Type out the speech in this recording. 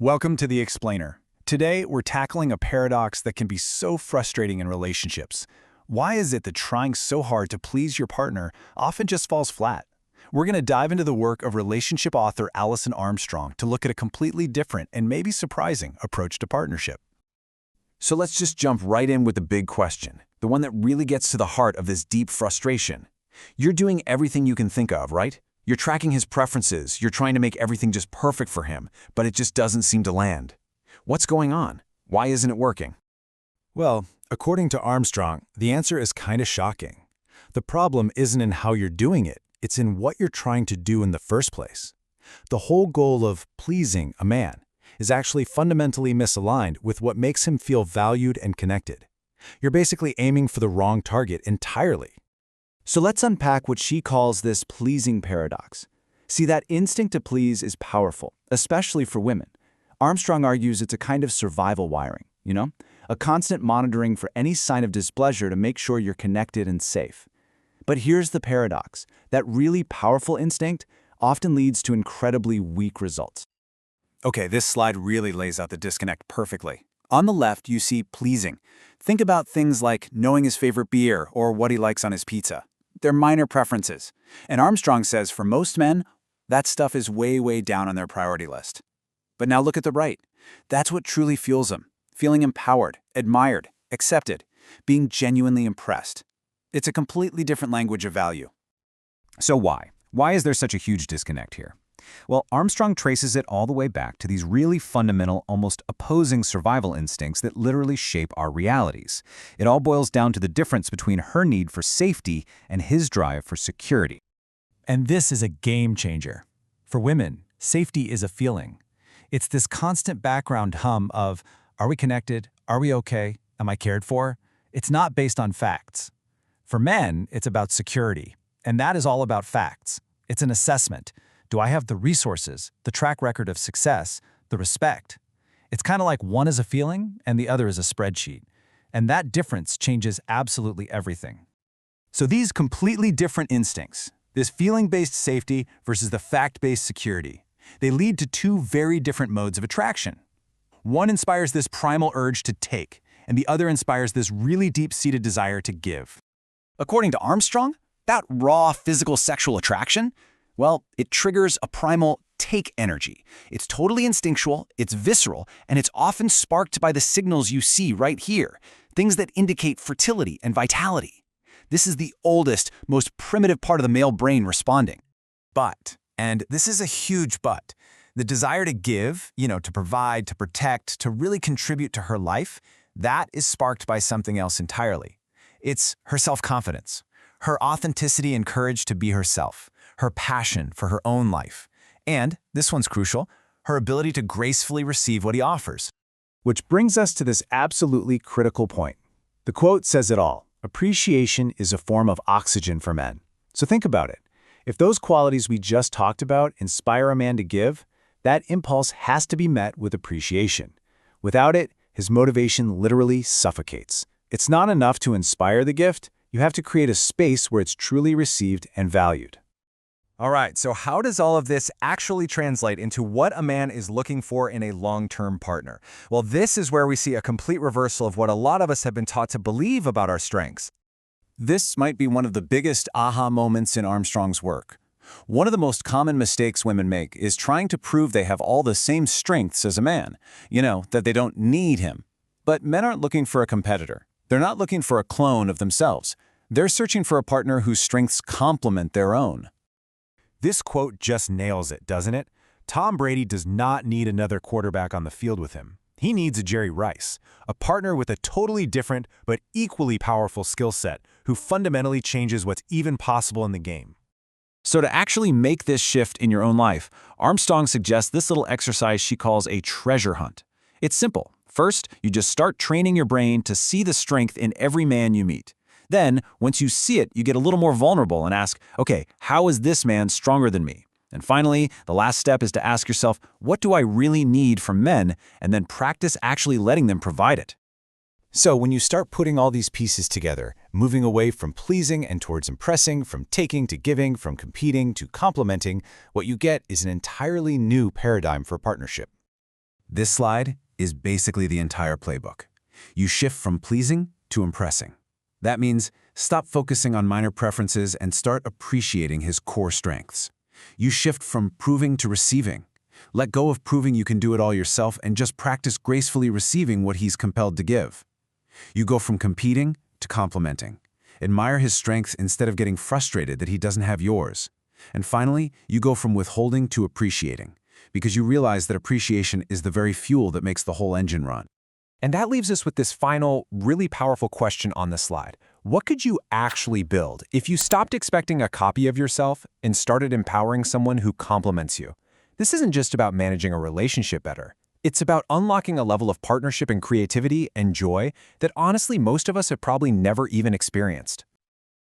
Welcome to The Explainer. Today, we're tackling a paradox that can be so frustrating in relationships. Why is it that trying so hard to please your partner often just falls flat? We're going to dive into the work of relationship author Alison Armstrong to look at a completely different and maybe surprising approach to partnership. So let's just jump right in with the big question, the one that really gets to the heart of this deep frustration. You're doing everything you can think of, right? You're tracking his preferences, you're trying to make everything just perfect for him, but it just doesn't seem to land. What's going on? Why isn't it working? Well, according to Armstrong, the answer is kind of shocking. The problem isn't in how you're doing it, it's in what you're trying to do in the first place. The whole goal of pleasing a man is actually fundamentally misaligned with what makes him feel valued and connected. You're basically aiming for the wrong target entirely. So let's unpack what she calls this pleasing paradox. See, that instinct to please is powerful, especially for women. Armstrong argues it's a kind of survival wiring, a constant monitoring for any sign of displeasure to make sure you're connected and safe. But here's the paradox. That really powerful instinct often leads to incredibly weak results. Okay, this slide really lays out the disconnect perfectly. On the left, you see pleasing. Think about things like knowing his favorite beer or what he likes on his pizza. They're minor preferences. And Armstrong says for most men, that stuff is way down on their priority list. But now look at the right. That's what truly fuels them. Feeling empowered, admired, accepted, being genuinely impressed. It's a completely different language of value. So why? Why is there such a huge disconnect here? Well, Armstrong traces it all the way back to these really fundamental, almost opposing survival instincts that literally shape our realities. It all boils down to the difference between her need for safety and his drive for security. And this is a game changer. For women, safety is a feeling. It's this constant background hum of, are we connected? Are we okay? Am I cared for? It's not based on facts. For men, it's about security. And that is all about facts. It's an assessment. Do I have the resources, the track record of success, the respect? It's kind of like one is a feeling and the other is a spreadsheet. And that difference changes absolutely everything. So these completely different instincts, this feeling-based safety versus the fact-based security, they lead to two very different modes of attraction. One inspires this primal urge to take, and the other inspires this really deep-seated desire to give. According to Armstrong, that raw physical sexual attraction, well, it triggers a primal take energy. It's totally instinctual, it's visceral, and it's often sparked by the signals you see right here, things that indicate fertility and vitality. This is the oldest, most primitive part of the male brain responding. But, and this is a huge but, the desire to give, to provide, to protect, to really contribute to her life, that is sparked by something else entirely. It's her self-confidence, her authenticity and courage to be herself, her passion for her own life, and, this one's crucial, her ability to gracefully receive what he offers. Which brings us to this absolutely critical point. The quote says it all. Appreciation is a form of oxygen for men. So think about it. If those qualities we just talked about inspire a man to give, that impulse has to be met with appreciation. Without it, his motivation literally suffocates. It's not enough to inspire the gift. You have to create a space where it's truly received and valued. All right, so how does all of this actually translate into what a man is looking for in a long-term partner? Well, this is where we see a complete reversal of what a lot of us have been taught to believe about our strengths. This might be one of the biggest aha moments in Armstrong's work. One of the most common mistakes women make is trying to prove they have all the same strengths as a man, that they don't need him. But men aren't looking for a competitor. They're not looking for a clone of themselves. They're searching for a partner whose strengths complement their own. This quote just nails it, doesn't it? Tom Brady does not need another quarterback on the field with him. He needs a Jerry Rice, a partner with a totally different but equally powerful skill set who fundamentally changes what's even possible in the game. So to actually make this shift in your own life, Armstrong suggests this little exercise she calls a treasure hunt. It's simple. First, you just start training your brain to see the strength in every man you meet. Then, once you see it, you get a little more vulnerable and ask, okay, how is this man stronger than me? And finally, the last step is to ask yourself, what do I really need from men? And then practice actually letting them provide it. So when you start putting all these pieces together, moving away from pleasing and towards impressing, from taking to giving, from competing to complementing, what you get is an entirely new paradigm for partnership. This slide is basically the entire playbook. You shift from pleasing to impressing. That means stop focusing on minor preferences and start appreciating his core strengths. You shift from proving to receiving. Let go of proving you can do it all yourself and just practice gracefully receiving what he's compelled to give. You go from competing to complimenting. Admire his strengths instead of getting frustrated that he doesn't have yours. And finally, you go from withholding to appreciating, because you realize that appreciation is the very fuel that makes the whole engine run. And that leaves us with this final, really powerful question on the slide. What could you actually build if you stopped expecting a copy of yourself and started empowering someone who complements you? This isn't just about managing a relationship better. It's about unlocking a level of partnership and creativity and joy that honestly most of us have probably never even experienced.